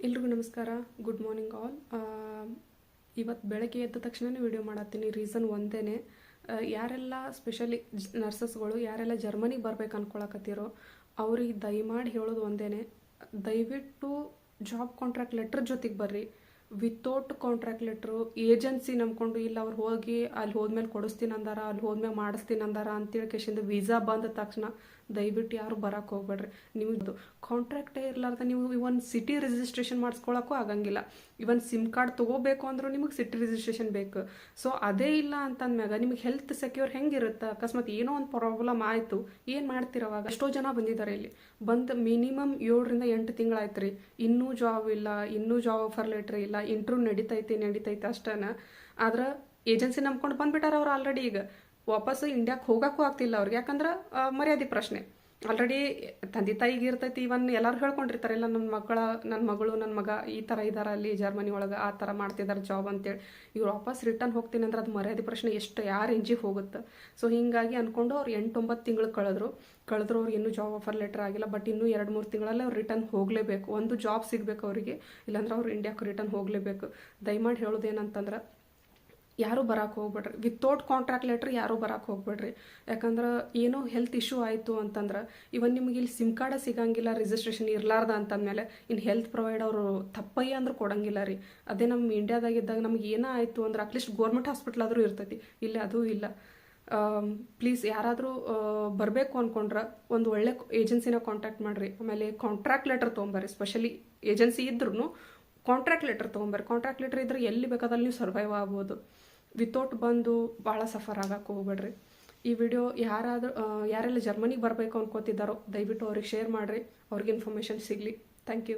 ಎಲ್ರಿಗೂ ನಮಸ್ಕಾರ. Good morning all. ಇವತ್ತು ಬೆಳಗ್ಗೆ ಎದ್ದ ತಕ್ಷಣನೇ ವಿಡಿಯೋ ಮಾಡತ್ತೀನಿ. ರೀಸನ್ ಒಂದೇ, ಯಾರೆಲ್ಲ ಸ್ಪೆಷಲಿ ನರ್ಸಸ್ಗಳು ಯಾರೆಲ್ಲ ಜರ್ಮನಿಗೆ ಬರ್ಬೇಕು ಅನ್ಕೊಳಕತ್ತೀರೋ ಅವ್ರಿಗೆ ದಯಮಾಡಿ ಹೇಳೋದು ಒಂದೇ, ದಯವಿಟ್ಟು ಜಾಬ್ ಕಾಂಟ್ರಾಕ್ಟ್ ಲೆಟ್ರ್ ಜೊತೆಗೆ ಬರ್ರಿ. ವಿತೌಟ್ ಕಾಂಟ್ರಾಕ್ಟ್ ಲೆಟ್ರು ಏಜೆನ್ಸಿ ನಂಬ್ಕೊಂಡು ಇಲ್ಲ ಅವ್ರು ಹೋಗಿ ಅಲ್ಲಿ ಹೋದ್ಮೇಲೆ ಕೊಡಿಸ್ತೀನಿ ಅಂದಾರ, ಅಲ್ಲಿ ಹೋದ್ಮೇಲೆ ಮಾಡಿಸ್ತೀನಿ ಅಂದಾರ ಅಂತೇಳಿ ಕೇಶಿಂದ ವೀಸಾ ಬಂದ ತಕ್ಷಣ ದಯವಿಟ್ಟು ಯಾರು ಬರಕ್ಕೆ ಹೋಗ್ಬೇಡ್ರಿ. ನಿಮಗೆ ಕಾಂಟ್ರಾಕ್ಟೇ ಇರಲಾರ್ದ ನೀವು ಇವನ್ ಸಿಟಿ ರಿಜಿಸ್ಟ್ರೇಷನ್ ಮಾಡಿಸ್ಕೊಳಕ್ಕೂ ಆಗಂಗಿಲ್ಲ. ಇವನ್ ಸಿಮ್ ಕಾರ್ಡ್ ತೊಗೋಬೇಕು ಅಂದ್ರೂ ನಿಮಗೆ ಸಿಟಿ ರಿಜಿಸ್ಟ್ರೇಷನ್ ಬೇಕು. ಸೊ ಅದೇ ಇಲ್ಲ ಅಂತಂದ್ಮ್ಯಾಗ ನಿಮಗೆ ಹೆಲ್ತ್ ಸೆಕ್ಯೂರ್ ಹೆಂಗಿರುತ್ತೆ? ಅಕಸ್ಮಾತ್ ಏನೋ ಒಂದು ಪ್ರಾಬ್ಲಮ್ ಆಯಿತು, ಏನು ಮಾಡ್ತಿರೋವಾಗ? ಎಷ್ಟೋ ಜನ ಬಂದಿದ್ದಾರೆ ಇಲ್ಲಿ, ಬಂದು ಮಿನಿಮಮ್ 7 ರಿಂದ 8 ತಿಂಗಳಾಯ್ತು ರೀ, ಇನ್ನೂ ಜಾಬ್ ಇಲ್ಲ, ಇನ್ನೂ ಜಾಬ್ ಆಫರ್ ಲೆಟ್ರ್ ಇಲ್ಲ, ಇಂಟ್ರ್ಯೂ ನಡೀತೈತೆ ಅಷ್ಟೇನ. ಆದ್ರೆ ಏಜೆನ್ಸಿ ನಂಬ್ಕೊಂಡು ಬಂದ್ಬಿಟ್ಟಾರ ಅವ್ರು ಆಲ್ರೆಡಿ. ಈಗ ವಾಪಸ್ ಇಂಡಿಯಾಕ್ಕೆ ಹೋಗಕ್ಕೂ ಆಗ್ತಿಲ್ಲ ಅವ್ರಿಗೆ, ಯಾಕಂದ್ರೆ ಮರ್ಯಾದೆ ಪ್ರಶ್ನೆ. ಆಲ್ರೆಡಿ ತಂದೆ ತಾಯಿಗೆ ಇರ್ತೈತಿ, ಇವನ್ ಎಲ್ಲರೂ ಹೇಳ್ಕೊಂಡಿರ್ತಾರೆ, ಇಲ್ಲ ನನ್ನ ಮಗಳು ನನ್ನ ಮಗ ಈ ಥರ ಇದ್ದಾರೆ ಅಲ್ಲಿ ಜರ್ಮನಿ ಒಳಗೆ, ಆ ಥರ ಮಾಡ್ತಿದ್ದಾರೆ ಜಾಬ್ ಅಂತೇಳಿ. ಇವ್ರು ವಾಪಸ್ ರಿಟರ್ನ್ ಹೋಗ್ತೀನಿ ಅಂದ್ರೆ ಅದು ಮರ್ಯಾದೆ ಪ್ರಶ್ನೆ ಎಷ್ಟು ಯಾರು ರೇಂಜಿಗೆ ಹೋಗುತ್ತೆ. ಸೊ ಹೀಗಾಗಿ ಅಂದ್ಕೊಂಡು ಅವ್ರು 8-9 ತಿಂಗಳು ಕಳೆದ್ರು ಅವ್ರಿಗೆ ಇನ್ನೂ ಜಾಬ್ ಆಫರ್ ಲೆಟರ್ ಆಗಿಲ್ಲ. ಬಟ್ ಇನ್ನೂ 2-3 ತಿಂಗಳಲ್ಲಿ ಅವ್ರು ರಿಟರ್ನ್ ಹೋಗಲೇಬೇಕು, ಒಂದು ಜಾಬ್ ಸಿಗಬೇಕು ಅವರಿಗೆ, ಇಲ್ಲಾಂದ್ರೆ ಅವ್ರು ಇಂಡಿಯಾಕ್ಕೆ ರಿಟರ್ನ್ ಹೋಗಲೇಬೇಕು. ದಯಮಾಡಿ ಹೇಳೋದೇನಂತಂದ್ರೆ ಯಾರೂ ಬರಕ್ಕೆ ಹೋಗ್ಬೇಡ್ರಿ. ವಿತೌಟ್ ಕಾಂಟ್ರಾಕ್ಟ್ ಲೆಟ್ರ್ ಯಾರೂ ಬರಕ್ಕೆ ಹೋಗ್ಬೇಡ್ರಿ. ಯಾಕಂದ್ರೆ ಏನೋ ಹೆಲ್ತ್ ಇಶ್ಯೂ ಆಯಿತು ಅಂತಂದ್ರೆ ಇವನ್ ನಿಮಗೆ ಇಲ್ಲಿ ಸಿಮ್ ಕಾರ್ಡ ಸಿಗಂಗಿಲ್ಲ, ರಿಜಿಸ್ಟ್ರೇಷನ್ ಇರಲಾರ್ದ ಅಂತಂದಮೇಲೆ ಇನ್ನು ಹೆಲ್ತ್ ಪ್ರೊವೈಡ್ ಅವರು ತಪ್ಪಯ್ಯ ಅಂದ್ರೆ ಕೊಡಂಗಿಲ್ಲ ರೀ. ಅದೇ ನಮ್ಮ ಇಂಡಿಯಾದಾಗಿದ್ದಾಗ ನಮ್ಗೆ ಏನೋ ಆಯಿತು ಅಂದ್ರೆ ಅಟ್ಲೀಸ್ಟ್ ಗೋರ್ಮೆಂಟ್ ಹಾಸ್ಪಿಟ್ಲ್ ಆದರೂ ಇರ್ತೈತಿ, ಇಲ್ಲ ಅದೂ ಇಲ್ಲ. ಪ್ಲೀಸ್ ಯಾರಾದರೂ ಬರಬೇಕು ಅಂದ್ಕೊಂಡ್ರೆ ಒಂದು ಒಳ್ಳೆ ಏಜೆನ್ಸಿನ ಕಾಂಟ್ಯಾಕ್ಟ್ ಮಾಡಿರಿ. ಆಮೇಲೆ ಕಾಂಟ್ರಾಕ್ಟ್ ಲೆಟರ್ ತೊಗೊಂಬರ್ರಿ. ಸ್ಪೆಷಲಿ ಏಜೆನ್ಸಿ ಇದ್ರೂ ಕಾಂಟ್ರಾಕ್ಟ್ ಲೆಟರ್ ತೊಗೊಂಬರ್ರಿ. ಕಾಂಟ್ರಾಕ್ಟ್ ಲೆಟರ್ ಇದ್ರೆ ಎಲ್ಲಿ ಬೇಕಾದಲ್ಲಿ ನೀವು ಸರ್ವೈವ್ ಆಗ್ಬೋದು. ವಿತೌಟ್ ಬಂದು ಭಾಳ ಸಫರ್ ಆಗಕ್ಕೆ ಹೋಗ್ಬೇಡ್ರಿ. ಈ ವಿಡಿಯೋ ಯಾರೆಲ್ಲ ಜರ್ಮನಿಗೆ ಬರಬೇಕು ಅನ್ಕೋತಿದ್ದಾರೋ ದಯವಿಟ್ಟು ಅವ್ರಿಗೆ ಶೇರ್ ಮಾಡಿರಿ, ಅವ್ರಿಗೆ ಇನ್ಫಾರ್ಮೇಷನ್ ಸಿಗಲಿ. Thank you.